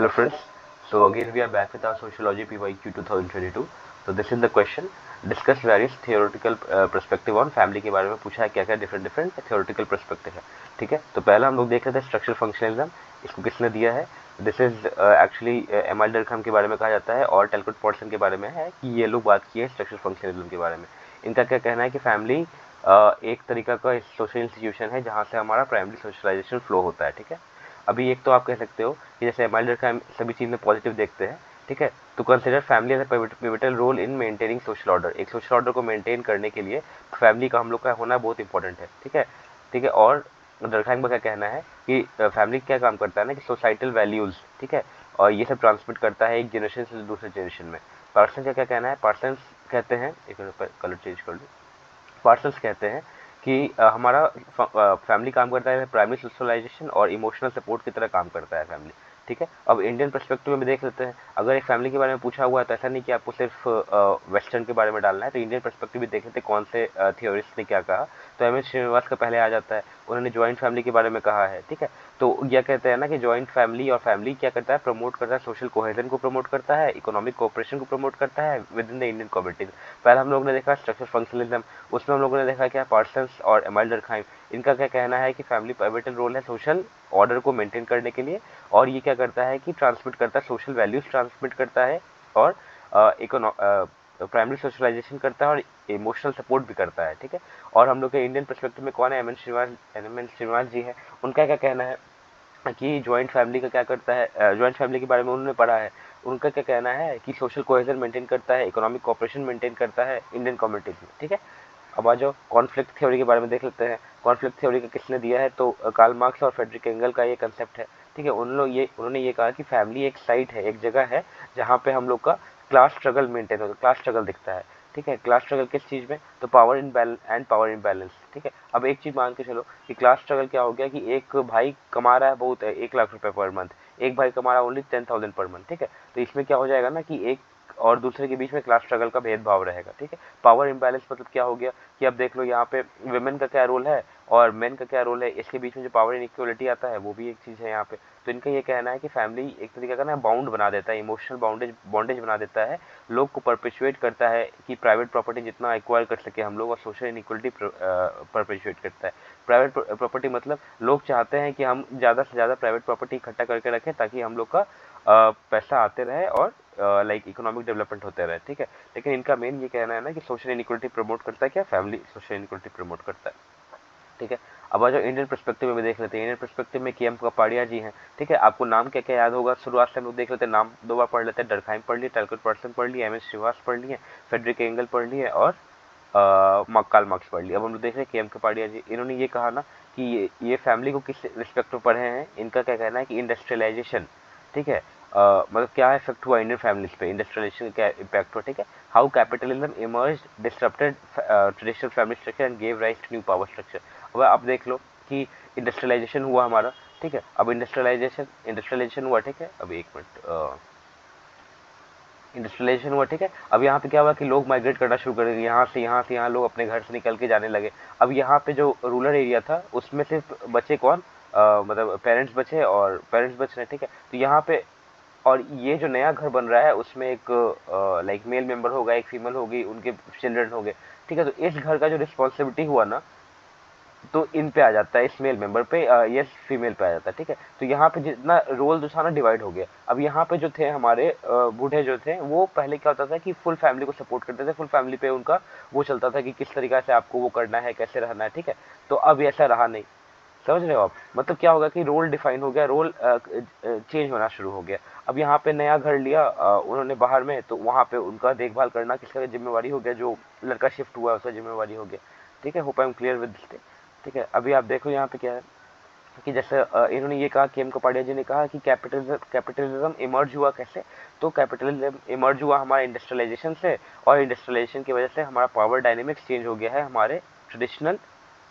Hello friends, so again we are back with our Sociology PYQ 2022. So this is the question, discuss various theoretical perspective on family के बारे में पूछा है, क्या क्या different theoretical perspective है. ठीक है, तो पहला हम लोग देख रहे थे स्ट्रक्चर फंक्शनलिज्म. इसको किसने दिया है? दिस इज एक्चुअली एमाइल डर्कहाम के बारे में कहा जाता है और टैलकोट पॉटसन के बारे में है कि ये लोग बात की है स्ट्रक्चर फंक्शनलिज्म के बारे में. इनका क्या कहना है कि फैमिली एक तरीका का सोशल इंस्टीट्यूशन है जहाँ से हमारा प्राइमरी सोशलाइजेशन फ्लो होता है. ठीक है, अभी एक तो आप कह सकते हो कि जैसे एमाइल डर्कहाम सभी चीज़ में पॉजिटिव देखते हैं. ठीक है, तो consider family as a pivotal role in maintaining social order. एक सोशल ऑर्डर को मेंटेन करने के लिए फैमिली का हम लोग का होना बहुत इंपॉर्टेंट है. ठीक है, ठीक है. और डर्कहाम का क्या कहना है कि फैमिली क्या काम करता है ना कि सोसाइटल वैल्यूज़, ठीक है, और ये सब ट्रांसमिट करता है एक जनरेशन से दूसरे जनरेशन में. पार्सन का क्या कहना है? पार्सन कहते हैं, एक मिनट कलर चेंज कर लूँ. पार्सल्स कहते हैं कि हमारा फैमिली काम करता है प्राइमरी सोशलाइजेशन और इमोशनल सपोर्ट की तरह काम करता है फैमिली. ठीक है, अब इंडियन पर्सपेक्टिव में भी देख लेते हैं. अगर एक फैमिली के बारे में पूछा हुआ है तो ऐसा नहीं कि आपको सिर्फ वेस्टर्न के बारे में डालना है, तो इंडियन पर्सपेक्टिव भी देख लेते हैं कौन से थियोरिस्ट ने क्या कहा. तो एम एस श्रीनिवास का पहले आ जाता है, उन्होंने ज्वाइंट फैमिली के बारे में कहा है. ठीक है, तो यह कहते हैं ना कि ज्वाइंट फैमिली और फैमिली क्या करता है, प्रमोट करता है सोशल कोहेजन को, प्रमोट करता है इकोनॉमिक कोऑपरेशन को, प्रमोट करता है with in the Indian community. पहले हम लोग ने देखा स्ट्रक्चर फंक्शनलिज्म, उसमें हम लोगों ने देखा क्या पार्सन्स और एमाइल डर्कहाम इनका क्या कहना है कि फैमिली पिवटल रोल है सोशल ऑर्डर को मेंटेन करने के लिए, और ये क्या करता है कि ट्रांसमिट करता है सोशल वैल्यूज ट्रांसमिट करता है और प्राइमरी सोशलाइजेशन करता है और इमोशनल सपोर्ट भी करता है. ठीक है, और हम लोग के इंडियन पर्सपेक्टिव में कौन है? एम एन श्रीनिवास जी है. उनका क्या कहना है कि ज्वाइंट फैमिली का क्या करता है, ज्वाइंट फैमिली के बारे में उन्होंने पढ़ा है. उनका क्या कहना है कि सोशल कोहेजन मेंटेन करता है, इकोनॉमिक कोऑपरेशन मेंटेन करता है इंडियन कम्युनिटीज में. ठीक है, अब आ जाओ कॉन्फ्लिक्ट थ्योरी के बारे में देख लेते हैं. कॉन्फ्लिक्ट थ्योरी का किसने दिया है? तो कार्ल मार्क्स और फ्रेडरिक एंगल का ये कंसेप्ट है. ठीक है, उन्होंने ये कहा कि फैमिली एक साइट है, एक जगह है जहाँ पे हम लोग का क्लास स्ट्रगल मेंटेन होता है, क्लास स्ट्रगल दिखता है. ठीक है, क्लास स्ट्रगल किस चीज़ में? तो power in and power in balance. ठीक है, अब एक चीज़ मान के चलो कि क्लास स्ट्रगल क्या हो गया कि एक भाई कमा रहा है बहुत है 1 लाख रुपए पर मंथ, एक भाई कमा रहा है ओनली 10,000 पर मंथ. ठीक है, तो इसमें क्या हो जाएगा ना कि एक और दूसरे के बीच में क्लास स्ट्रगल का भेदभाव रहेगा. ठीक है, पावर इम्बैलेंस मतलब क्या हो गया कि अब देख लो यहाँ पे वुमेन का क्या रोल है और मेन का क्या रोल है, इसके बीच में जो पावर इनइक्वालिटी आता है वो भी एक चीज़ है यहाँ पे. तो इनका ये कहना है कि फैमिली एक तरीके का ना बाउंड बना देता है, इमोशनल बॉन्डेज बना देता है, लोग को परपेचुएट करता है कि प्राइवेट प्रॉपर्टी जितना एक्वायर कर सके हम लोग, और सोशल इनइक्वालिटी परपेचुएट करता है. प्राइवेट प्रॉपर्टी मतलब लोग चाहते हैं कि हम ज़्यादा से ज़्यादा प्राइवेट प्रॉपर्टी इकट्ठा करके रखें ताकि हम लोग का पैसा आते रहे और लाइक इकोनॉमिक डेवलपमेंट होते रहे. ठीक है, लेकिन इनका मेन ये कहना है ना कि सोशल इनइक्वालिटी प्रमोट करता है क्या? फैमिली सोशल इनइक्वालिटी प्रमोट करता है. ठीक है, अब आ जाओ इंडियन पर्सपेक्टिव में भी देख लेते हैं. इंडियन पर्सपेक्टिव में के एम कपाड़िया जी हैं. ठीक है, आपको नाम क्या क्या याद होगा? शुरुआत से हम लोग देख लेते हैं, नाम 2 बार पढ़ लेते हैं. डर्कहाम पढ़ लिए, टैलकोट पॉटसन पढ़ लिए, एम एस श्रीनिवास पढ़ लिए, फ्रेडरिक एंगल पढ़ लिए और कार्ल मार्क्स पढ़ लिया. अब हम लोग देख रहे हैं के एम कपाड़िया जी. इन्होंने ये कहा ना कि ये फैमिली को किस रिस्पेक्ट में पढ़े हैं. इनका क्या कहना है कि इंडस्ट्रियलाइजेशन, ठीक है, मतलब क्या इफेक्ट हुआ इंडियन फैमिलीज पे, इंडस्ट्रियलाइजेशन क्या इम्पैक्ट हुआ. ठीक है, how capitalism emerged, disrupted traditional family structure and gave rise to new power structure. अब आप देख लो कि इंडस्ट्रियलाइजेशन हुआ हमारा. ठीक है, अब इंडस्ट्रियलाइजेशन हुआ. ठीक है, अब एक मिनट, इंडस्ट्रियलाइजेशन हुआ. ठीक है, अब यहाँ पे क्या हुआ कि लोग माइग्रेट करना शुरू कर दिए, यहाँ लोग अपने घर से निकल के जाने लगे. अब यहाँ पे जो रूरल एरिया था उसमें सिर्फ बचे कौन, मतलब पेरेंट्स बचे और पेरेंट्स बच रहे. ठीक है, तो यहाँ पे और ये जो नया घर बन रहा है उसमें एक लाइक मेल मेंबर होगा, एक फीमेल होगी, उनके चिल्ड्रन होंगे. ठीक है, तो इस घर का जो रिस्पॉन्सिबिलिटी हुआ ना तो इन पे आ जाता है, इस मेल मेंबर पे, यस फीमेल पे आ जाता है. ठीक है, तो यहाँ पे जितना रोल जो था ना डिवाइड हो गया. अब यहाँ पे जो थे हमारे बूढ़े जो थे वो पहले क्या होता था कि फुल फैमिली को सपोर्ट करते थे, फुल फैमिली पे उनका वो चलता था कि किस तरीका से आपको वो करना है, कैसे रहना है. ठीक है, तो अब ऐसा रहा नहीं. समझ रहे हो आप? मतलब क्या होगा कि रोल डिफाइन हो गया, रोल चेंज होना शुरू हो गया. अब यहाँ पे नया घर लिया उन्होंने बाहर में, तो वहाँ पे उनका देखभाल करना किसका जिम्मेवारी हो गया? जो लड़का शिफ्ट हुआ है उसका जिम्मेवारी हो गया. ठीक है, hope I am clear with this. ठीक है, अभी आप देखो यहाँ पे क्या है कि जैसे इन्होंने ये कहा, के एम कपाड़िया जी ने कहा कि कैपिटलिज्म इमर्ज हुआ कैसे. तो कैपिटलिज्म इमर्ज हुआ हमारे इंडस्ट्रियलाइजेशन से, और इंडस्ट्रियलाइजेशन की वजह से हमारा पावर डायनेमिक्स चेंज हो गया है हमारे ट्रेडिशनल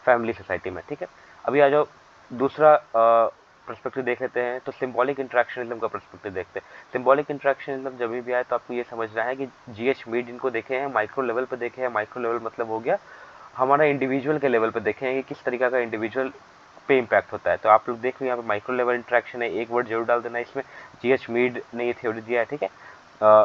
फैमिली सोसाइटी में. ठीक है, अभी आ जाओ दूसरा पर्सपेक्टिव देख लेते हैं. तो सिंबॉलिक इंट्रैक्शनिज्म का पर्सपेक्टिव देखते हैं. सिंबॉलिक इंट्रैक्शनिज्म जब भी आए तो आपको ये समझना है कि जीएच मीड इनको देखे हैं, माइक्रो लेवल पे देखे हैं. माइक्रो लेवल मतलब हो गया हमारा इंडिविजुअल के लेवल पे देखें कि किस तरीका का इंडिविजुअल पे इम्पैक्ट होता है। तो आप लोग देख रहे हैं यहाँ पे माइक्रो लेवल इंट्रैक्शन है, एक वर्ड जरूर डाल देना इसमें, GH मीड ने ये थ्योरी दिया है, ठीक है।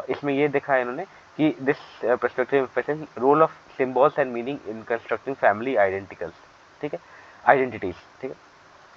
इसमें ये देखा है इन्होंने कि this perspective emphasise role of symbols and meaning in constructing family identicals, ठीक है, आइडेंटिटीज, ठीक है।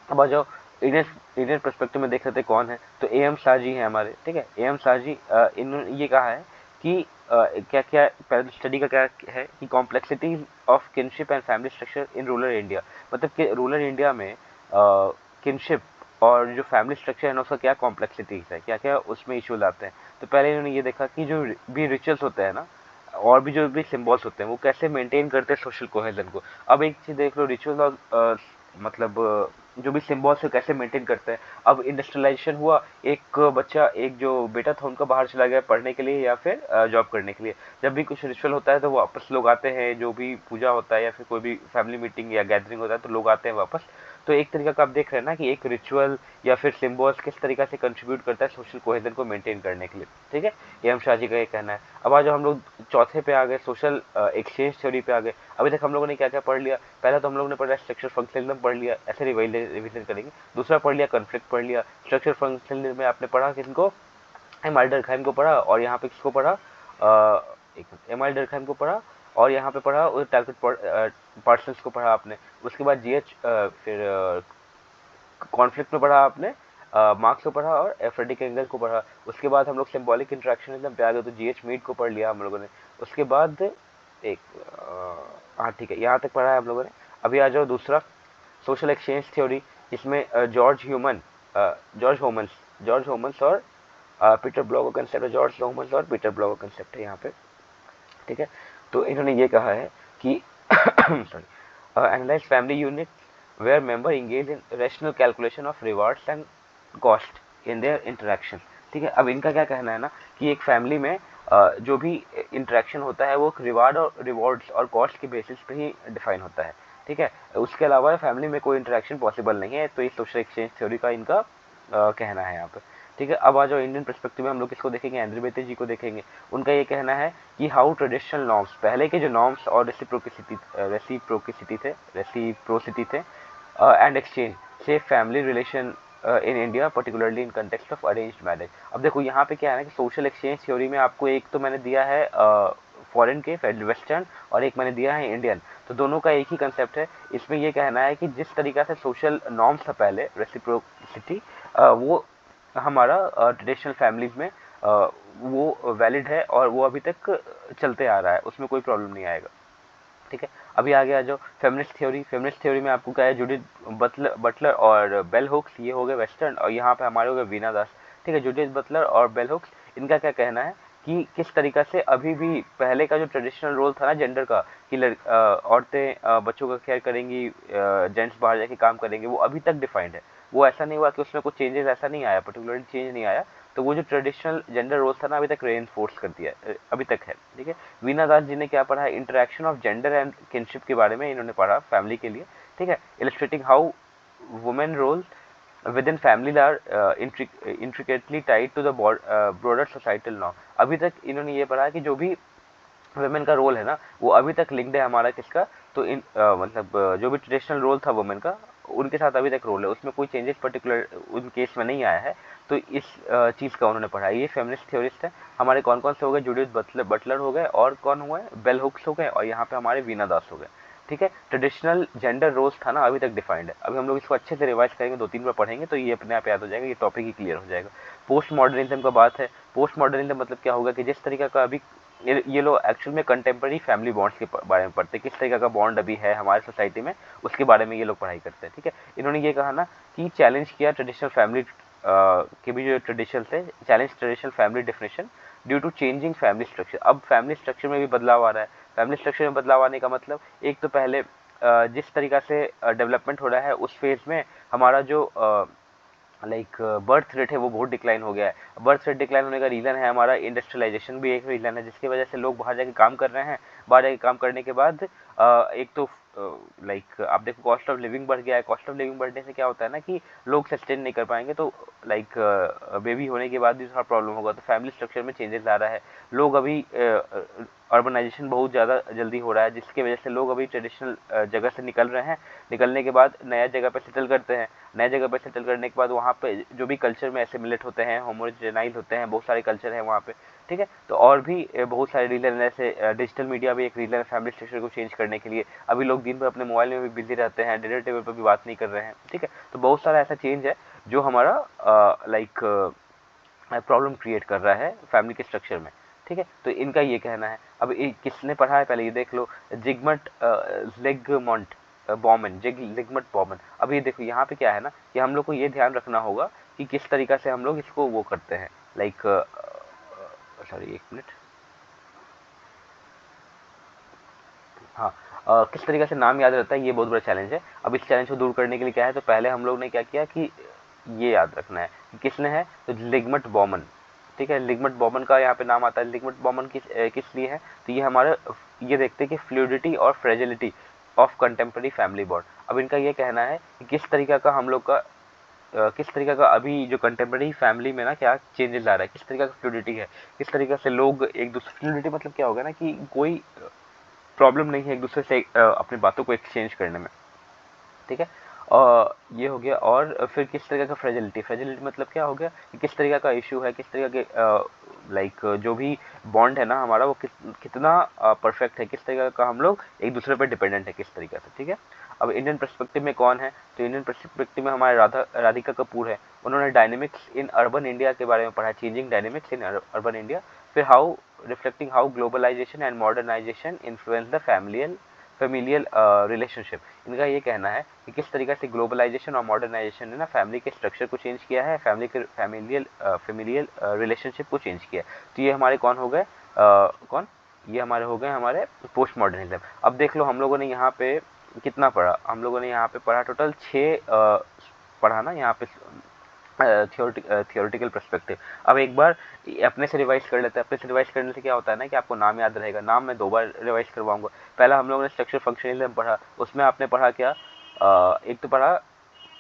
अब आ जाओ इंडियन पर्सपेक्टिव में देख लेते कौन है, तो AM शाह जी हैं हमारे, ठीक है। AM शाह जी इन्होंने ये कहा है कि क्या क्या पहले स्टडी का क्या है कि complexity of kinship and family structure in rural India, मतलब कि रूरल इंडिया में किनशिप और जो फैमिली स्ट्रक्चर है ना उसका क्या कॉम्प्लेक्सिटीज है, क्या क्या उसमें इश्यूज आते हैं। तो पहले इन्होंने ये देखा कि जो भी रिचुअल्स होते हैं ना और भी जो भी सिम्बॉल्स होते हैं वो कैसे मेंटेन करते हैं सोशल कोहेजन को। अब एक चीज देख लो, रिचुअल और मतलब जो भी सिम्बॉल्स है कैसे मेंटेन करते हैं। अब इंडस्ट्रियलाइजेशन हुआ, एक बच्चा, एक जो बेटा था उनका बाहर चला गया पढ़ने के लिए या फिर जॉब करने के लिए। जब भी कुछ रिचुअल होता है तो वापस लोग आते हैं, जो भी पूजा होता है या फिर कोई भी फैमिली मीटिंग या गैदरिंग होता है तो लोग आते हैं वापस। तो एक तरीका का आप देख रहे हैं ना कि एक रिचुअल या फिर सिम्बॉल्स किस तरीका से कंट्रीब्यूट करता है सोशल कोहेजन को मेंटेन करने के लिए, ठीक है। AM शाह जी का ये कहना है। अब आज हम लोग चौथे पे आ गए, सोशल एक्सचेंज थ्योरी पे आ गए। अभी तक हम लोगों ने क्या क्या पढ़ लिया, पहला तो हम लोगों ने पढ़ा स्ट्रक्चर फंक्शनलिज्म पढ़ लिया, ऐसे रिवीजन करेंगे। दूसरा पढ़ लिया कॉन्फ्लिक्ट पढ़ लिया। स्ट्रक्चर फंक्शनलिज्म में आपने पढ़ा किनको, एमाइल डर्कहाइम को पढ़ा, और यहाँ पे किसको पढ़ा, एमाइल डर्कहाइम को पढ़ा, और यहाँ पे पढ़ा टारगेट पार्सन्स को पढ़ा आपने। उसके बाद GH फिर कॉन्फ्लिक्ट में पढ़ा आपने मार्क्स को पढ़ा और फ्रेडरिक एंगल को पढ़ा। उसके बाद हम लोग सिंबॉलिक इंटरेक्शनिज्म पे आ गए तो GH मीड को पढ़ लिया हम लोगों ने। उसके बाद एक हाँ ठीक है, यहाँ तक पढ़ा है हम लोगों ने। अभी आ जाओ दूसरा, सोशल एक्सचेंज थ्योरी। इसमें जॉर्ज होमन्स और पीटर ब्लॉक का कंसेप्ट है, जॉर्ज होमन्स और पीटर ब्लॉक का कंसेप्ट है यहाँ पे, ठीक है। तो इन्होंने ये कहा है कि sorry, analyse family unit where member engage in rational calculation of rewards and cost in their interaction, ठीक है। अब इनका क्या कहना है ना कि एक फैमिली में जो भी इंटरेक्शन होता है वो रिवार्ड और रिवॉर्ड्स और कॉस्ट के बेसिस पे ही डिफाइन होता है, ठीक है। उसके अलावा फैमिली में कोई इंटरेक्शन पॉसिबल नहीं है। तो ये सोशल एक्सचेंज थ्योरी का इनका कहना है यहाँ पे, ठीक है। अब आ जाओ इंडियन पर्सपेक्टिव में हम लोग किसको देखेंगे, एंड्रयू बेते जी को देखेंगे। उनका ये कहना है कि हाउ ट्रेडिशनल नॉर्म्स, पहले के जो नॉर्म्स और रेसिप्रोसिटी थे and exchange say family relation in India particularly in context of arranged marriage। अब देखो यहाँ पे क्या है ना कि सोशल एक्सचेंज थ्योरी में आपको एक तो मैंने दिया है फॉरेन के वेस्टर्न और एक मैंने दिया है इंडियन, तो दोनों का एक ही कंसेप्ट है। इसमें ये कहना है कि जिस तरीका से सोशल नॉर्म्स था पहले रेसिप्रोसिटी, वो हमारा ट्रेडिशनल फैमिलीज में वो वैलिड है और वो अभी तक चलते आ रहा है, उसमें कोई प्रॉब्लम नहीं आएगा, ठीक है। अभी आगे आ जाओ फेमिनिस्ट थ्योरी। फेमिनिस्ट थ्योरी में आपको क्या है, जूडिथ बटलर और बेल हुक्स, ये हो गए वेस्टर्न, और यहाँ पे हमारे हो गए वीना दास, ठीक है। जूडिथ बटलर और बेल हुक्स, इनका क्या कहना है कि किस तरीका से अभी भी पहले का जो ट्रेडिशनल रोल था ना जेंडर का कि औरतें बच्चों का केयर करेंगी, जेंट्स बाहर जाके काम करेंगे, वो अभी तक डिफाइंड है। वो ऐसा नहीं हुआ कि उसमें कुछ चेंजेस ऐसा नहीं आया, पर्टिकुलरली चेंज नहीं आया। तो वो जो ट्रेडिशनल जेंडर रोल था ना अभी तक रेनफोर्स कर दिया अभी तक है, ठीक है। वीना दास जी ने क्या पढ़ा है, interaction of gender and kinship के बारे में इन्होंने पढ़ा फैमिली के लिए, ठीक है। Illustrating how women role within family are intricately tied to the broader societal norm। अभी तक इन्होंने ये पढ़ा है कि जो भी वुमेन का रोल है ना वो अभी तक लिंक्ड है हमारा किसका, तो मतलब जो भी ट्रेडिशनल रोल था वुमेन का उनके साथ अभी तक रोल है, उसमें कोई चेंजेस पर्टिकुलर उन केस में नहीं आया है। तो इस चीज़ का उन्होंने पढ़ा है। ये फेमिनिस्ट थ्योरिस्ट है हमारे। कौन कौन से हो गए, जूडिथ बटलर हो गए, और कौन हुए, बेल हुक्स हो गए, और यहाँ पे हमारे वीना दास हो गए, ठीक है। ट्रेडिशनल जेंडर रोल्स था ना अभी तक डिफाइंड है। अभी हम लोग इसको अच्छे से रिवाइज करेंगे, 2-3 बार पढ़ेंगे तो ये अपने आप याद हो जाएगा, ये टॉपिक ही क्लियर हो जाएगा। पोस्ट मॉडर्निज्म का बात है। पोस्ट मॉडर्निज्म मतलब क्या होगा कि जिस तरीका का अभी ये लोग एक्चुअल में कंटेम्प्रेरी फैमिली बॉन्ड्स के बारे में पढ़ते हैं, किस तरीके का बॉन्ड अभी है हमारे सोसाइटी में, उसके बारे में ये लोग पढ़ाई करते हैं, ठीक है। इन्होंने ये कहा ना कि चैलेंज किया ट्रेडिशनल फैमिली के भी जो ट्रेडिशन थे, challenge traditional family definition due to changing family structure. अब फैमिली स्ट्रक्चर में भी बदलाव आ रहा है। फैमिली स्ट्रक्चर में बदलाव आने का मतलब एक तो पहले जिस तरीका से डेवलपमेंट हो रहा है उस फेज में हमारा जो लाइक बर्थ रेट है वो बहुत डिक्लाइन हो गया है। बर्थ रेट डिक्लाइन होने का रीज़न है हमारा इंडस्ट्रियलाइजेशन भी एक रीज़न है, जिसकी वजह से लोग बाहर जाके काम कर रहे हैं। बाहर जाके काम करने के बाद एक तो लाइक आप देखो कॉस्ट ऑफ लिविंग बढ़ गया है। कॉस्ट ऑफ लिविंग बढ़ने से क्या होता है ना कि लोग सस्टेन नहीं कर पाएंगे, तो लाइक बेबी होने के बाद भी थोड़ा प्रॉब्लम होगा, तो फैमिली स्ट्रक्चर में चेंजेस आ रहा है। लोग अभी अर्बनाइजेशन बहुत ज़्यादा जल्दी हो रहा है, जिसकी वजह से लोग अभी ट्रेडिशनल जगह से निकल रहे हैं। निकलने के बाद नया जगह पे सेटल करते हैं। नए जगह पे सेटल करने के बाद वहाँ पे जो भी कल्चर में एसिमिलेट होते हैं, होमोजेनाइज होते हैं, बहुत सारे कल्चर हैं वहाँ पे, ठीक है। तो और भी बहुत सारे रीजन, जैसे डिजिटल मीडिया भी एक रीजन है फैमिली स्ट्रक्चर को चेंज करने के लिए। अभी लोग दिन भर अपने मोबाइल में भी बिजी रहते हैं, डिनर टेबल पर भी बात नहीं कर रहे हैं, ठीक है। तो बहुत सारा ऐसा चेंज है जो हमारा लाइक प्रॉब्लम क्रिएट कर रहा है फैमिली के स्ट्रक्चर में, ठीक है। तो इनका ये कहना है। अब किसने पढ़ा है पहले ये देख लो, जिगमंड ज़िगमंड बॉमन। अब ये देखो यहाँ पे क्या है ना कि हम लोग को ये ध्यान रखना होगा कि किस तरीका से हम लोग इसको वो करते हैं, लाइक सॉरी एक मिनट, हाँ किस तरीके से नाम याद रहता है, ये बहुत बड़ा चैलेंज है। अब इस चैलेंज को दूर करने के लिए क्या है, तो पहले हम लोग ने क्या किया कि ये याद रखना है कि किसने है, तो लिगमट बॉमन, ठीक है। लिगमट बॉमन का यहाँ पे नाम आता है। लिगमट बॉमन किस लिए है, तो ये हमारे ये देखते हैं कि फ्लूइडिटी और fragility of contemporary family bond. अब इनका ये कहना है कि किस तरीका का हम लोग का किस तरीके का अभी जो कंटेम्प्रेरी फैमिली में ना क्या चेंजेस आ रहा है, किस तरीके का फ्लूइडिटी है, किस तरीके से लोग एक दूसरे, फ्लूइडिटी मतलब क्या होगा ना कि कोई प्रॉब्लम नहीं है एक दूसरे से अपनी बातों को एक्सचेंज करने में, ठीक है। और ये हो गया। और फिर किस तरीके का फ्रेजिलिटी मतलब क्या हो गया कि किस तरीके का इशू है, किस तरीके के लाइक जो भी बॉन्ड है ना हमारा वो कितना परफेक्ट है, किस तरीके का हम लोग एक दूसरे पर डिपेंडेंट है किस तरीके से, ठीक है। अब इंडियन पर्सपेक्टिव में कौन है, तो इंडियन पर्सपेक्टिव में हमारे राधिका कपूर है। उन्होंने डायनेमिक्स इन अर्बन इंडिया के बारे में पढ़ा, changing dynamics in urban India. फिर how reflecting how globalisation and modernisation influence the familial relationship. इनका ये कहना है कि किस तरीके से ग्लोबलाइजेशन और मॉडर्नाइजेशन ने ना फैमिली के स्ट्रक्चर को चेंज किया है, फैमिलियल रिलेशनशिप को चेंज किया। तो ये हमारे कौन हो गए, कौन, ये हमारे हो गए हमारे पोस्ट मॉडर्निज्म। अब देख लो हम लोगों ने यहाँ पे कितना पढ़ा, हम लोगों ने यहाँ पे पढ़ा टोटल 6 पढ़ा ना यहाँ पे थियोरेटिकल पर्सपेक्टिव। अब एक बार अपने से रिवाइज कर लेते हैं। अपने से रिवाइज करने से क्या होता है ना कि आपको नाम याद रहेगा। नाम मैं 2 बार रिवाइज करवाऊंगा। पहला हम लोगों ने स्ट्रक्चर फंक्शनलिज्म पढ़ा, उसमें आपने पढ़ा क्या, एक तो पढ़ा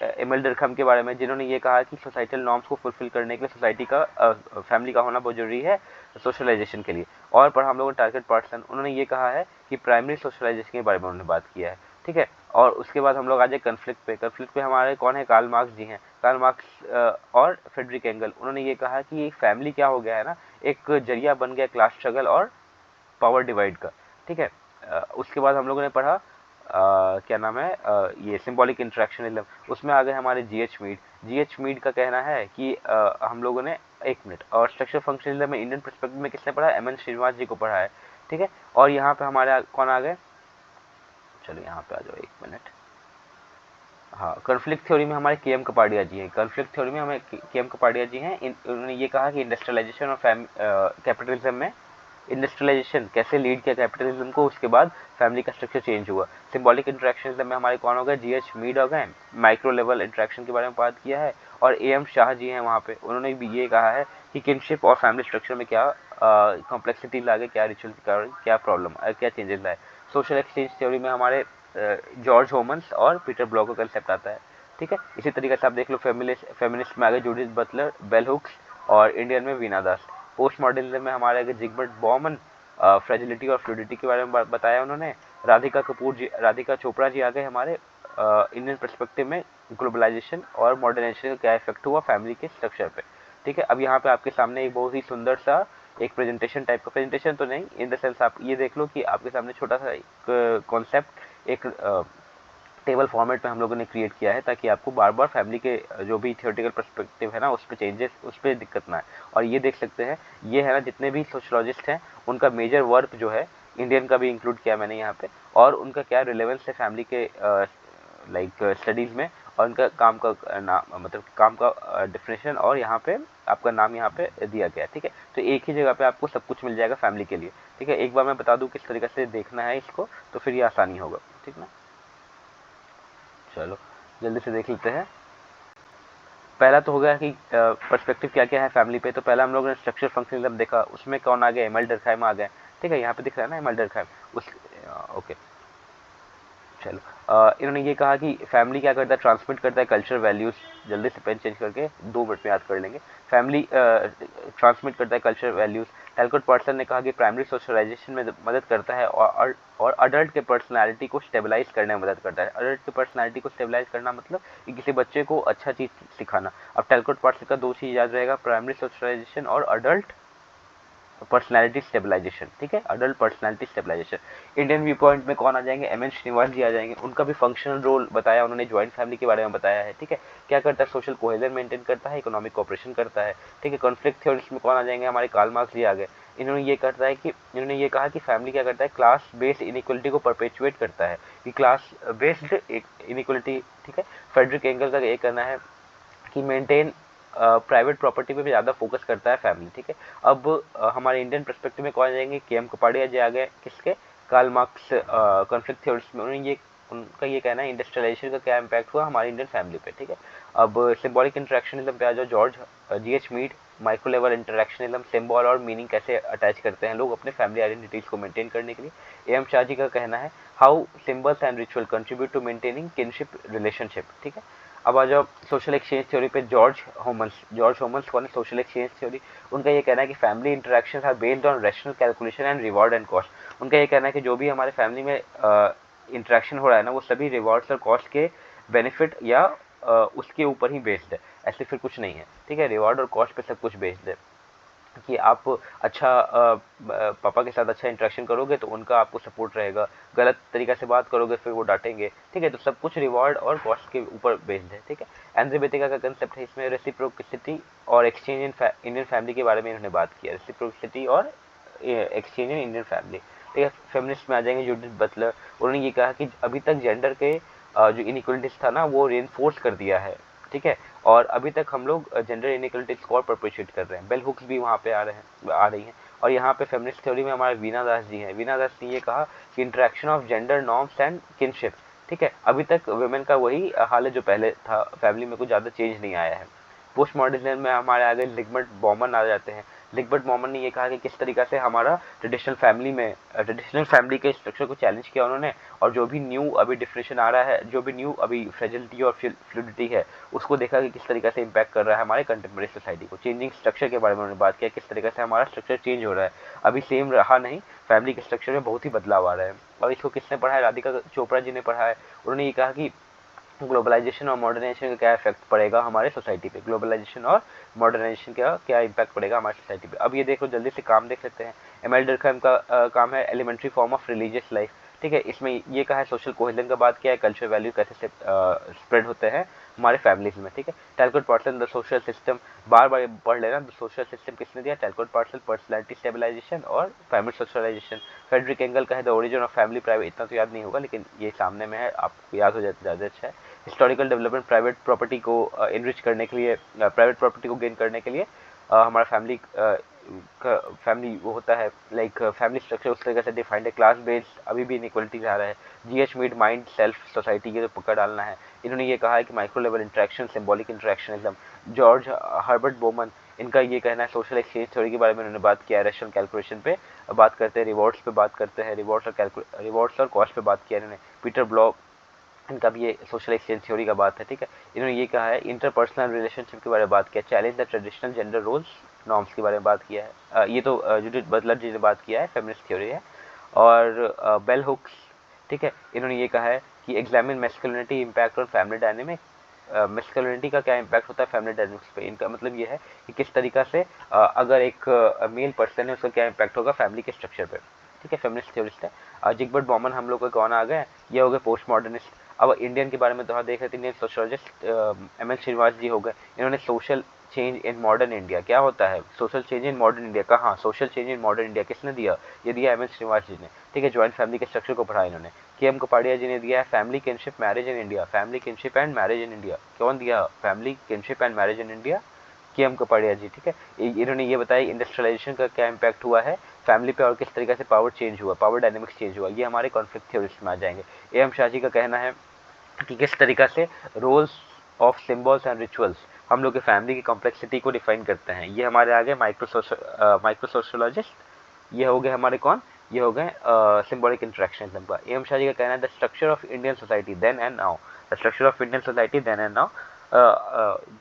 एमिल डर्कहम के बारे में, जिन्होंने ये कहा कि सोसाइटल नॉर्म्स को फुलफिल करने के लिए सोसाइटी का फैमिली का होना बहुत जरूरी है सोशलाइजेशन के लिए। और पढ़ा हम लोगों ने टारगेट पर्सन, उन्होंने ये कहा है कि प्राइमरी सोशलाइजेशन के बारे में उन्होंने बात किया है, ठीक है। और उसके बाद हम लोग आ जाए कन्फ्लिक्ट पे। कन्फ्लिक्ट पे हमारे कौन है, कार्ल मार्क्स जी हैं। कार्ल मार्क्स और फ्रेडरिक एंगल, उन्होंने ये कहा कि एक फैमिली क्या हो गया है ना, एक जरिया बन गया क्लास स्ट्रगल और पावर डिवाइड का, ठीक है। उसके बाद हम लोगों ने पढ़ा क्या नाम है, ये सिंबॉलिक इंट्रैक्शनिज्म। उसमें आ गए हमारे जीएच मीड का कहना है कि हम लोगों ने एक मिनट, और स्ट्रक्चर फंक्शनलिज्म में इंडियन पर्सपेक्टिव में किसने पढ़ा, एम एन श्रीनिवास जी को पढ़ा है, ठीक है। और यहाँ पे हमारे कौन आ गए, चलो यहाँ पे आ जाओ एक मिनट, हाँ कॉन्फ्लिक्ट थ्योरी में हमारे के एम कपाडिया जी हैं। कॉन्फ्लिक्ट थ्योरी में हमें के एम कपाडिया जी हैं। उन्होंने ये कहा कि इंडस्ट्रियलाइजेशन और कैपिटलिज्म में इंडस्ट्रियलाइजेशन कैसे लीड किया कैपिटलिज्म को, उसके बाद फैमिली का स्ट्रक्चर चेंज हुआ। सिंबॉलिक इंट्रैक्शन में हमारे कौन हो गए, जीएच मीड हो गए। माइक्रो लेवल इंट्रैक्शन के बारे में बात किया है। और ए एम शाह जी हैं वहाँ पे, उन्होंने भी ये कहा है कि किनशिप और फैमिली स्ट्रक्चर में क्या कॉम्प्लेक्सिटी लागे, क्या रिचुअल क्या प्रॉब्लम क्या चेंजेस लाए। सोशल एक्सचेंज थ्योरी में हमारे जॉर्ज होमन्स और पीटर ब्लॉक का कंसेप्ट आता है, ठीक है। इसी तरीके से आप देख लो फेमिनिस्ट में आ गए जूडिथ बटलर, बेल हुक्स, और इंडियन में वीना दास। पोस्ट मॉडर्निज्म में हमारे आगे जिगबर्ट बॉमन, फ्रेजिलिटी और फ्लूइडिटी के बारे में बताया उन्होंने। राधिका चोपड़ा जी आ गए हमारे इंडियन पर्सपेक्टिव में ग्लोबलाइजेशन और मॉडर्नाइजेशन का क्या इफेक्ट हुआ फैमिली के स्ट्रक्चर पे, ठीक है। अब यहाँ पे आपके सामने एक बहुत ही सुंदर सा एक प्रेजेंटेशन टाइप का, प्रेजेंटेशन तो नहीं इन द सेंस, आप ये देख लो कि आपके सामने छोटा सा एक कॉन्सेप्ट एक टेबल फॉर्मेट में हम लोगों ने क्रिएट किया है, ताकि आपको बार बार फैमिली के जो भी थियोरेटिकल पर्सपेक्टिव है ना उस पर चेंजेस, उस पर दिक्कत ना है। और ये देख सकते हैं, ये है ना जितने भी सोशलॉजिस्ट हैं उनका मेजर वर्क जो है, इंडियन का भी इंक्लूड किया मैंने यहाँ पे, और उनका क्या रिलेवेंस है फैमिली के लाइक स्टडीज़ में, और उनका काम का नाम मतलब काम का डेफिनेशन, और यहाँ पे आपका नाम यहाँ पे दिया गया है, ठीक है। तो एक ही जगह पे आपको सब कुछ मिल जाएगा फैमिली के लिए, ठीक है। एक बार मैं बता दूँ किस तरीके से देखना है इसको, तो फिर ये आसानी होगा, ठीक ना। चलो जल्दी से देख लेते हैं। पहला तो हो गया कि पर्सपेक्टिव क्या क्या है फैमिली पे। तो पहला हम लोगों ने स्ट्रक्चर फंक्शनलिज्म देखा, उसमें कौन आ गया, एमल डर्कहाइम आ गए, ठीक है। यहाँ पे दिख रहा है ना एमल डर्कहाइम, उस ओके चलो इन्होंने ये कहा कि फैमिली क्या करता है, ट्रांसमिट करता है कल्चर वैल्यूज़। जल्दी से पेन चेंज करके 2 मिनट में याद कर लेंगे। फैमिली ट्रांसमिट करता है कल्चर वैल्यूज़। टैलकोट पर्सन ने कहा कि प्राइमरी सोशलाइजेशन में मदद करता है और अडल्ट के पर्सनालिटी को स्टेबलाइज करने में मदद करता है। अडल्ट की पर्सनालिटी को स्टेबलाइज करना मतलब कि किसी बच्चे को अच्छा चीज़ सिखाना। अब टैलकोट पर्सन का 2 चीज़ याद रहेगा, प्राइमरी सोशलाइजेशन और अडल्ट पर्सनैलिटी स्टेबलाइजेशन। ठीक है, adult personality stabilisation. Indian view point में कौन आ जाएंगे, एम एन श्रीनिवास जी आ जाएंगे। उनका भी फंक्शनल रोल बताया उन्होंने, ज्वाइंट फैमिली के बारे में बताया है। ठीक है, क्या करता है, सोशल कोहेजन मेंटेन करता है, इकोनॉमिक कोऑपरेशन करता है। ठीक है, कॉन्फ्लिक्ट थ्योरिस्ट में कौन आ जाएंगे, हमारे कार्ल मार्क्स जी आ गए। इन्होंने ये कहा कि फैमिली क्या करता है, क्लास बेस्ड इनइक्वलिटी को परपेचुएट करता है, कि क्लास बेस्ड इनइक्वलिटी। ठीक है, फ्रेडरिक एंगल का ये कहना है कि मेंटेन प्राइवेट प्रॉपर्टी पे भी ज़्यादा फोकस करता है फैमिली। ठीक है, अब हमारे इंडियन पर्सपेक्टिव में कौन आ जाएंगे, के एम कपाड़िया जी आ गए। किसके, कार्ल मार्क्स कॉन्फ्लिक्ट थ्योरिस्ट में। उनका ये कहना है इंडस्ट्रियलाइजेशन का क्या इम्पैक्ट हुआ हमारी इंडियन फैमिली पे। ठीक है, अब सिंबॉलिक इंटरेक्शनिज्म पे आ जाओ, George G H. Mead. Micro level interactionism, symbol और मीनिंग कैसे अटैच करते हैं लोग अपने फैमिली आइडेंटिटीज को मेंटेन करने के लिए। एम शाह जी का कहना है how symbols and ritual contribute to maintaining kinship relationship. ठीक है, अब आ जाओ सोशल एक्सचेंज थ्योरी पे, जॉर्ज होमन्स कौन है, सोशल एक्सचेंज थ्योरी। उनका ये कहना है कि family interactions are based on rational calculation and reward and cost. उनका ये कहना है कि जो भी हमारे फैमिली में इंटरेक्शन हो रहा है ना, वो सभी रिवॉर्ड्स और कॉस्ट के बेनिफिट या उसके ऊपर ही बेस्ड है, ऐसे फिर कुछ नहीं है। ठीक है, रिवॉर्ड और कॉस्ट पे सब कुछ बेस्ड है, कि आप अच्छा पापा के साथ अच्छा इंटरेक्शन करोगे तो उनका आपको सपोर्ट रहेगा, गलत तरीका से बात करोगे फिर वो डांटेंगे। ठीक है, तो सब कुछ रिवॉर्ड और कॉस्ट के ऊपर बेस्ड है। ठीक है, एंड्रे बेतिका का कंसेप्ट है इसमें रेसिप्रोसिटी और एक्सचेंज इन इंडियन फैमिली के बारे में इन्होंने बात किया, रेसिप्रोसिटी और एक्सचेंज इन इंडियन फैमिली। ठीक है, फेमिनिस्ट में आ जाएंगे जूडिथ बटलर। उन्होंने ये कहा कि अभी तक जेंडर के जो इनइक्वलिटीज था ना वो रेनफोर्स कर दिया है। ठीक है, और अभी तक हम लोग जेंडर इनइक्वलिटीज को और परपेचुएट कर रहे हैं। बेल हुक्स भी वहाँ पे आ रही हैं। और यहाँ पे फेमिनिस्ट थ्योरी में हमारे वीना दास जी हैं। वीना दास ने ये कहा कि interaction of gender norms and kinship. ठीक है, अभी तक वुमेन का वही हाल है जो पहले था, फैमिली में कुछ ज़्यादा चेंज नहीं आया है। पोस्ट मॉडर्निज्म में हमारे आगे लिगबर्ट बॉमन आ जाते हैं। लिगबर्ट बॉमन ने ये कहा कि किस तरीका से हमारा ट्रेडिशनल फैमिली के स्ट्रक्चर को चैलेंज किया उन्होंने, और जो भी न्यू अभी डिफिनेशन आ रहा है, जो भी न्यू अभी फ्रेजिलिटी और फ्लूइडिटी है, उसको देखा कि किस तरीके से इम्पैक्ट कर रहा है हमारे कंटेम्प्रेरी सोसाइटी को। चेंजिंग स्ट्रक्चर के बारे में उन्होंने बात किया, किस तरीके से हमारा स्ट्रक्चर चेंज हो रहा है, अभी सेम रहा नहीं, फैमिली के स्ट्रक्चर में बहुत ही बदलाव आ रहा है। और इसको किसने पढ़ा है, राधिका चोपड़ा जी ने पढ़ा है। उन्होंने ये कहा कि ग्लोबलाइजेशन और मॉडर्नाइजेशन का क्या इफेक्ट पड़ेगा हमारे सोसाइटी पे, ग्लोबलाइजेशन और मॉडर्नाइजेशन का क्या इम्पैक्ट पड़ेगा हमारी सोसाइटी पे। अब ये देखो, जल्दी से काम देख लेते हैं। एमएल डरकheim का काम है elementary form of religious life. ठीक है, इसमें ये कहा है सोशल कोहेजन का बात किया है, कल्चर वैल्यू कैसे स्प्रेड होते हैं हमारे फैमिलीज में। ठीक है, टैलकोट पार्सन द सोशल सिस्टम, बार बार पढ़ लेना, सोशल सिस्टम किसने दिया, टैलकोट पार्सन, पर्सनैलिटी स्टेबलाइजेशन और फैमिली सोशलाइजेशन। फ्रेडरिक एंगल का है the origin of family private, इतना तो याद नहीं होगा लेकिन ये सामने में है, आपको याद हो जाए तो ज़्यादा अच्छा है। हिस्टोरिकल डेवलपमेंट, प्राइवेट प्रॉपर्टी को इनरिच करने के लिए, प्राइवेट प्रॉपर्टी को गेन करने के लिए हमारा फैमिली वो होता है, लाइक फैमिली स्ट्रक्चर उस तरीके से डिफाइंड है, क्लास बेस्ड अभी भी इनइक्वलिटीज आ रहा है। G H. Mead, mind self society, ये तो पकड़ डालना है। इन्होंने ये कहा है कि micro level interaction, symbolic interactionism. George Herbert बोमन, इनका ये कहना है सोशल एक्सचेंज थ्योरी के बारे में उन्होंने बात किया है, रैशनल कैलकुलेशन पे बात करते हैं, रिवॉर्ड्स पे बात करते हैं, रिवॉर्ड्स और कॉस्ट पे बात किया इन्होंने। पीटर ब्लॉक, इनका भी ये सोशल एक्सचेंज थ्योरी का बात है। ठीक है, इन्होंने ये कहा है इंटरपर्सनल रिलेशनशिप के बारे में बात किया, challenge the traditional gender roles norms के बारे में बात किया है। ये तो जूडिथ बटलर जी ने बात किया है, फेमिनिस्ट थ्योरी है। और बेल हुक्स, ठीक है, इन्होंने ये कहा है कि examine masculinity impact on family dynamic. Masculinity का क्या इम्पैक्ट होता है फैमिली डायनेमिक्स पे, इनका मतलब ये है कि किस तरीका से अगर एक मेल पर्सन है उसका क्या इम्पैक्ट होगा फैमिली के स्ट्रक्चर पे। ठीक है, फेमिनिस्ट थ्योरिस्ट है। जिगबर्ट बॉमन हम लोग को कौन आ गए, ये हो गए पोस्ट मॉडर्निस्ट। अब इंडियन के बारे में तो देख रहे थे, Indian sociologist M L Srinivas ji हो गए। इन्होंने social change in modern India, क्या होता है social change in modern India, कहाँ social change in modern India किसने दिया, ये दिया एम एल श्रीनिवास जी ने। ठीक है, ज्वाइंट फैमिली के स्ट्रक्चर को पढ़ा इन्होंने। के एम कपाड़िया जी ने दिया है family kinship marriage in India, family kinship and marriage in India, कौन दिया, family kinship and marriage in India, के एम कपाड़िया जी। ठीक है, इन्होंने ये बताया इंडस्ट्रियलाइजेशन का क्या इम्पैक्ट हुआ है फैमिली पे और किस तरीके से पावर चेंज हुआ, पावर डायनेमिक्स चेंज हुआ, ये हमारे कॉन्फ्लिक्ट थ्योरिस्ट में आ जाएंगे। ए एम शाह जी का कहना है कि किस तरीका से roles of symbols and rituals हम लोग के फैमिली की कॉम्प्लेक्सिटी को डिफाइन करते हैं, ये हमारे आगे माइक्रो सोशोलॉजिस्ट, ये हो गए हमारे कौन, ये हो गए सिंबॉलिक इंटरेक्शन का। एम शाह जी का कहना है the structure of Indian society then and now, the structure of Indian society then and now,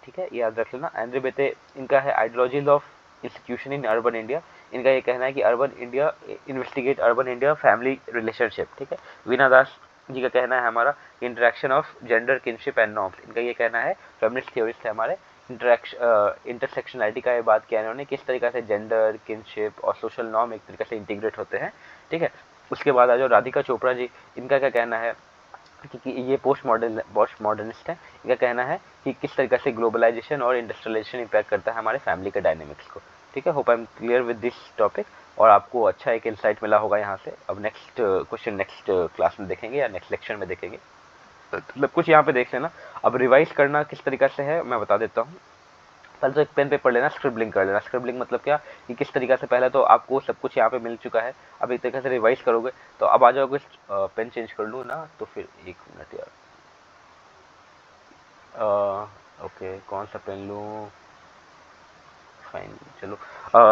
ठीक है, याद रख लेना। एंड्रे बेते इनका है ideologies of institution in urban India, इनका ये कहना है कि urban India investigate urban India family relationship, ठीक है। वीना दास जी का कहना है हमारा interaction of gender kinship and norms, इनका ये कहना है, फेमिनिस्ट थ्योरिस्ट है हमारे, इंटरसेक्शनलिटी का ये बात किया इन्होंने, किस तरीके से जेंडर किनशिप और सोशल नॉर्म एक तरीके से इंटीग्रेट होते हैं, ठीक है। उसके बाद आ जाओ राधिका चोपड़ा जी, इनका क्या कहना है कि ये पोस्ट मॉडर्निस्ट है, इनका कहना है कि किस तरीके से ग्लोबलाइजेशन और इंडस्ट्रियलाइजेशन इम्पैक्ट करता है हमारे फैमिली के डायनेमिक्स को, ठीक है। Hope I am clear with this topic और आपको अच्छा एक इंसाइट मिला होगा यहाँ से। अब नेक्स्ट क्वेश्चन नेक्स्ट क्लास में देखेंगे या नेक्स्ट लेक्चर में देखेंगे, मतलब कुछ यहाँ पे देख लेना। अब रिवाइज करना किस तरीके से है मैं बता देता हूँ। पहले तो एक पेन पेपर लेना, स्क्रिबलिंग कर लेना। स्क्रिबलिंग मतलब क्या कि किस तरीके से, पहले तो आपको सब कुछ यहाँ पे मिल चुका है, अब एक तरीके से रिवाइज करोगे तो अब आ जाओगे। पेन चेंज कर लूँ ना, तो फिर एक मिनट यार, ओके कौन सा पेन लूँ, फाइन चलो।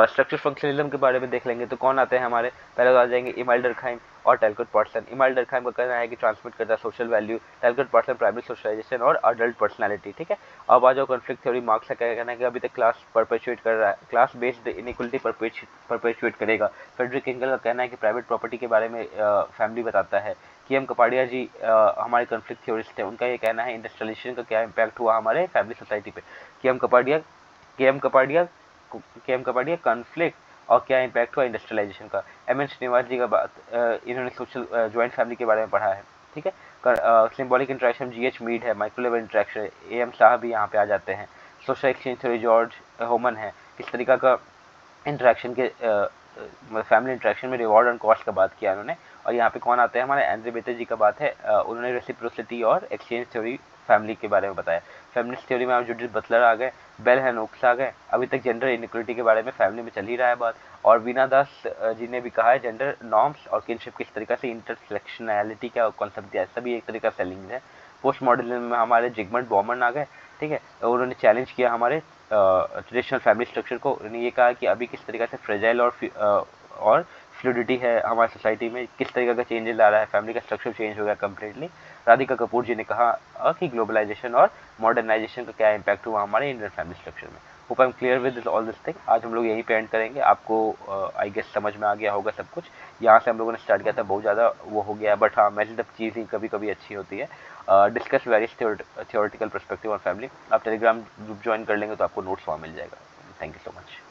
स्ट्रक्चर फंक्शनलिज्म के बारे में देख लेंगे तो कौन आते हैं हमारे, पहले तो आ जाएंगे इमाइल डर्कहाइम और टैलकट पर्सन। इमाइल डर्कहाइम का कहना है कि ट्रांसमिट करता है social value, Talcott Parsons primary socialisation और अडल्ट पर्सनैलिटी, ठीक है। अब आ जाओ कॉन्फ्लिक्ट थ्योरी। मार्क्स का क्या कहना है कि अभी तक क्लास परपेचुएट कर रहा है, क्लास बेस्ड इनइक्वलिटी परपेचुएट करेगा। फ्रेडरिक एंगल का कहना है कि प्राइवेट प्रॉपर्टी के बारे में फैमिली बताता है। के.एम. कपाड़िया जी हमारे कॉन्फ्लिक्ट थ्योरिस्ट हैं, उनका ये कहना है इंडस्ट्रियलाइजेशन का क्या इम्पैक्ट हुआ हमारे फैमिली सोसाइटी पे। के.एम. कपाड़िया के एम कपाड़िया कॉन्फ्लिक्ट और क्या इम्पैक्ट हुआ इंडस्ट्रियलाइजेशन का। एम एन श्रीनिवास जी का बात, इन्होंने सोशल ज्वाइंट फैमिली के बारे में पढ़ा है, ठीक है। Symbolic interaction G H Mead है, micro level interaction A M Shah भी यहाँ पे आ जाते हैं। Social exchange theory George Homans है, किस तरीका का इंट्रैक्शन के फैमिली इंट्रैक्शन में रिवॉर्ड एंड कॉस्ट का बात किया उन्होंने। और यहाँ पे कौन आते हैं हमारे, एंड्रे बेते जी का बात है, उन्होंने रेसिप्रोसिटी और एक्सचेंज थ्योरी फैमिली के बारे में बताया। फेमिनिस्ट थ्योरी में जूडिथ बटलर आ गए, बेल हैनोक्स आ गए। अभी तक जेंडर इनइक्वलिटी के बारे में फैमिली में चल ही रहा है बात। और वीना दास जी ने भी कहा है जेंडर नॉर्म्स और किनशिप किस तरीके से इंटरसेक्शनैलिटी का कॉन्सेप्ट दिया है, सभी एक तरीका सेलिंग है। पोस्ट मॉडर्निज्म में हमारे जिगमंड बॉमन आ गए, ठीक है। उन्होंने चैलेंज किया हमारे ट्रेडिशनल फैमिली स्ट्रक्चर को। उन्होंने ये कहा कि अभी किस तरीके से फ्रेजाइल और फ्लूडिटी है हमारी सोसाइटी में, किस तरीके का चेंजेस ला रहा है, फैमिली का स्ट्रक्चर चेंज हो गया कम्प्लीटली। राधिका कपूर जी ने कहा कि ग्लोबलाइजेशन और मॉडर्नाइजेशन का क्या इम्पैक्ट हुआ हमारे इंडियन फैमिली स्ट्रक्चर में। Hope I am clear with all this thing. आज हम लोग यही पे एंड करेंगे। आपको आई गेस समझ में आ गया होगा सब कुछ। यहाँ से हम लोगों ने स्टार्ट किया था, बहुत ज़्यादा वो हो गया, बट हाँ मैचड अप चीज़ ही कभी कभी अच्छी होती है। Discuss various theoretical perspective on family. आप टेलीग्राम ग्रुप ज्वाइन कर लेंगे तो आपको नोट्स वहाँ मिल जाएगा। Thank you so much.